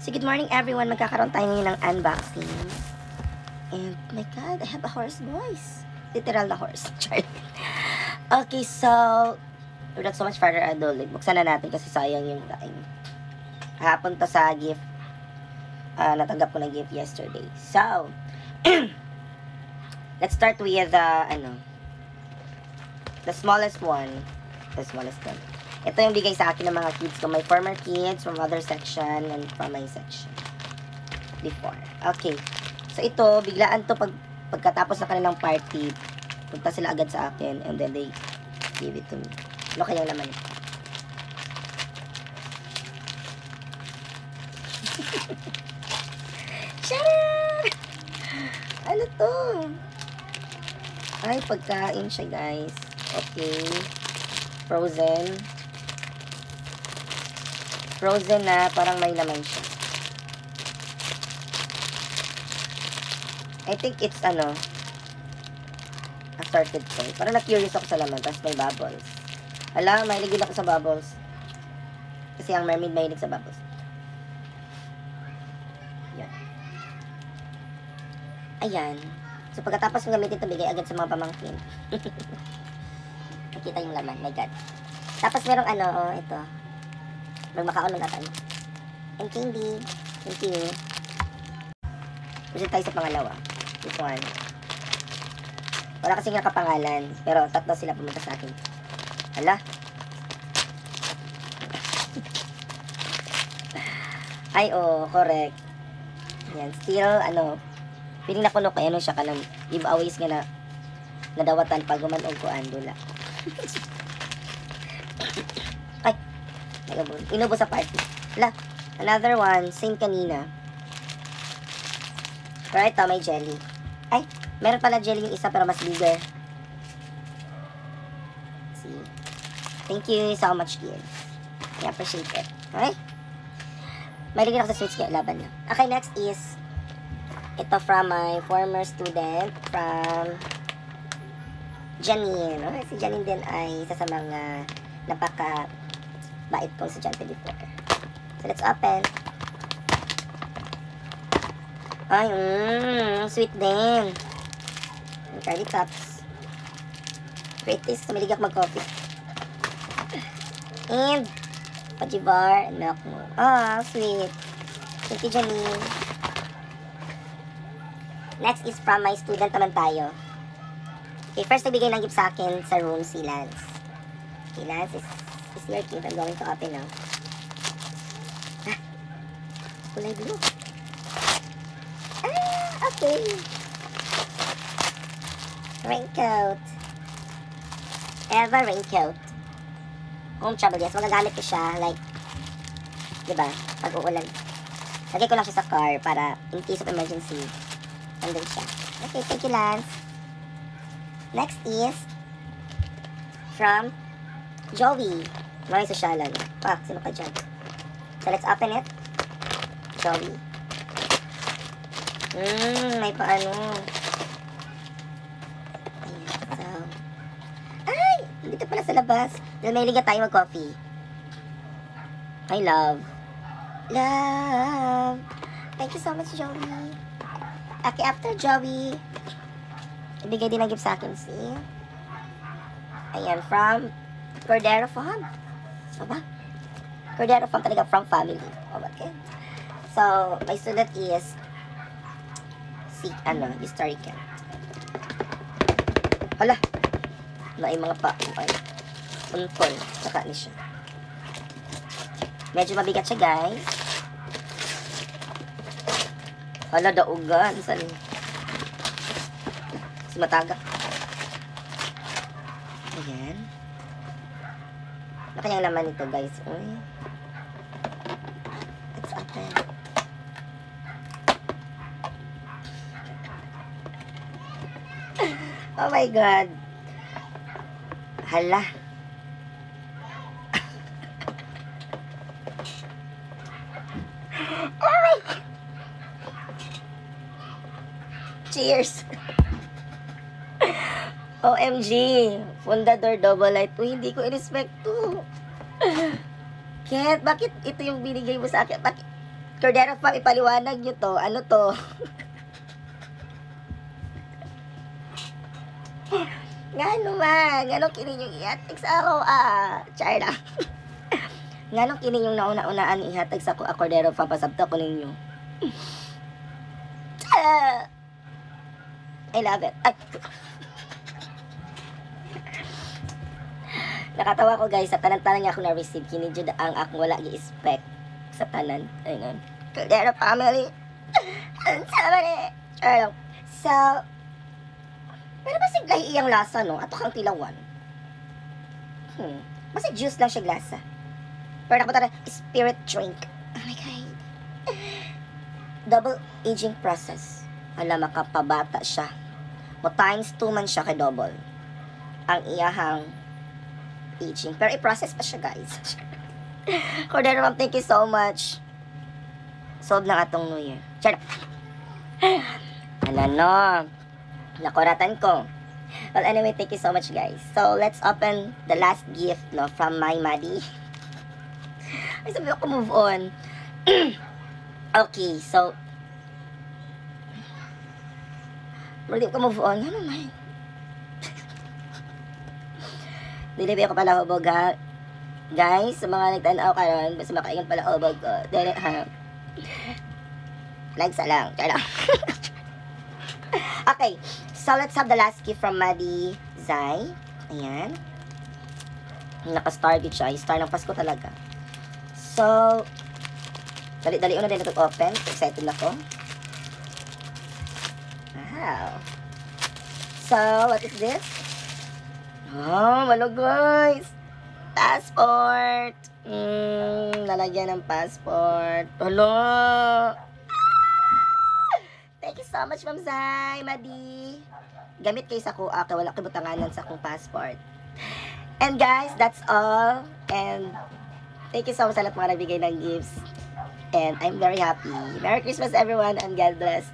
So, good morning everyone. Magkakaroon tayo ngayon ng unboxing. And, my God, I have a hoarse voice. Literal na horse. Okay, so, without so much further ado, buksan na natin kasi sayang yung time. Hapon to sa gift. Natanggap ko na gift yesterday. So, let's start with the smallest one. The smallest one. Ito yung bigay sa akin ng mga kids ko. My former kids from other section and from my section. Before. Okay. So, ito, biglaan to pagkatapos ng kanilang party. Punta sila agad sa akin and then they give it to me. Ano kayang laman ito? Shut Ano to? Ay, pagkain siya, guys. Okay. Frozen. Frozen na, parang may laman siya. I think it's, assorted toy. Parang na-curious ako sa laman, tapos may bubbles. Hala, mahilig din ako sa bubbles. Kasi ang mermaid mahilig sa bubbles. Yan. Ayan. So, pagkatapos ng gamitin ito, bigay agad sa mga pamangkin. Nakita yung laman, my God. Tapos merong ito. Magmakaon ng tatay. And candy. Thank you. Proceed tayo sa pangalawa. This one. Wala kasing nakapangalan. Pero tatlo sila pumunta sa akin. Hala. Ay, correct. Yan. Still, piling na kuno kayo siya ka ng giveaways nga na nadawatan pag gumanog ko andula. Ay. Inubo sa party. Hala. Another one. Same kanina. Pero ito, may jelly. Ay, meron pala jelly yung isa pero mas bigger. See? Thank you so much, kids. I appreciate it. Okay? May ligyan ako sa sweets kaya laban na. Okay, next is ito from my former student from Janine. Okay, si Janine din ay isa sa mga napaka-bait kong estudyante before. So, let's open. Ay, sweet din. Curly cups. Great taste. Tumilig ako mag-coffee. And, pajibar and milk mo. Sweet. Thank you, Janine. Next is from my student naman tayo. Okay, first nagbigay ng gift sa akin sa room si Lance. Okay, Lance is your gift. I'm going to open now. Kulay blue. Okay. Raincoat. Eva raincoat. Home travel, yes. Magagamit ko siya, like, diba, pag uulan. Lagay ko lang siya sa car para in case of emergency, nandun siya. Okay, thank you, Lance. Next is from Joey. Maraming sosyalan. Sino ka dyan? So, let's open it. Joey. May paano. Ayan, so. Ay! Dito pala sa labas. Dahil may liga tayo mag-coffee. I love. Love. Thank you so much, Joey. Okay, after Joey, ibigay din ang gift sa akin, see? Ayan, from Cordero Farm. Aba? Cordero Farm talaga, from family. Okay. So, my student is historical. Hala. May mga untol. Saka ni siya. Medyo mabigat siya, guys. Hala, daugan. Saan? Mas matagak. Ayan. Ano kanyang laman nito, guys? Uy. Let's open. Oh my God. Hala. Oh my God. Cheers. OMG. Fundador double light. Uy, hindi ko i-respect to. Ket, bakit ito yung binigay mo sa akin? Bakit? Cordero Fam, ipaliwanag nyo to. Ano to? Ngano man? Nganong kini yung ihatag sa ako? Char lang. Nganong kini yung nauna-unaan ihatag sa ako, Cordero Fam, pasabta ko ninyo. I love it. Ay. Nakatawa ko guys, sa tanan-tanan niya ako na-receive. Kini jud ang akong wala i-expect sa tanan. Ayun. Cordero family. Ang sama ni. So, pero basig lahi iyang lasa, no? Ato kang tilawan. Basig juice lang siya lasa. Pero nakapata na, spirit drink. Oh my God. Double aging process. Alam, makapabata siya. Mo times 2 man siya kay double. Ang iyahang aging. Pero i-process pa siya, guys. Cordero Ma'am, thank you so much. Solve na atong New Year. Char. Ano? Nakuratan ko. Well, anyway, thank you so much, guys. So, let's open the last gift, no, from my Maddie. Ay, sabi ko move on. Okay, so, hindi ko move on. Ano man? Dili ba ako pala hubog, ha? Guys, sa mga nagtanaw karon, basta makaingon pala hubog ko. Dili, ha? Like sa lang. Kaya lang. Okay, so let's have the last gift from Maddie Zai. Ayan. Naka-star gid siya. Star ng Pasko talaga. So, dali-dali na din ito open. Excited na ko. Wow. So, what is this? Oh, malo guys. Passport. Lalagyan ng passport. Hello. Thank you so much, Ma'am Zai, Madi. Gamit kayo sa kuha, kaya wala kibutanganan sa akong passport. And guys, that's all. And thank you so much sa lahat mga nagbigay ng gifts. And I'm very happy. Merry Christmas, everyone, and God bless.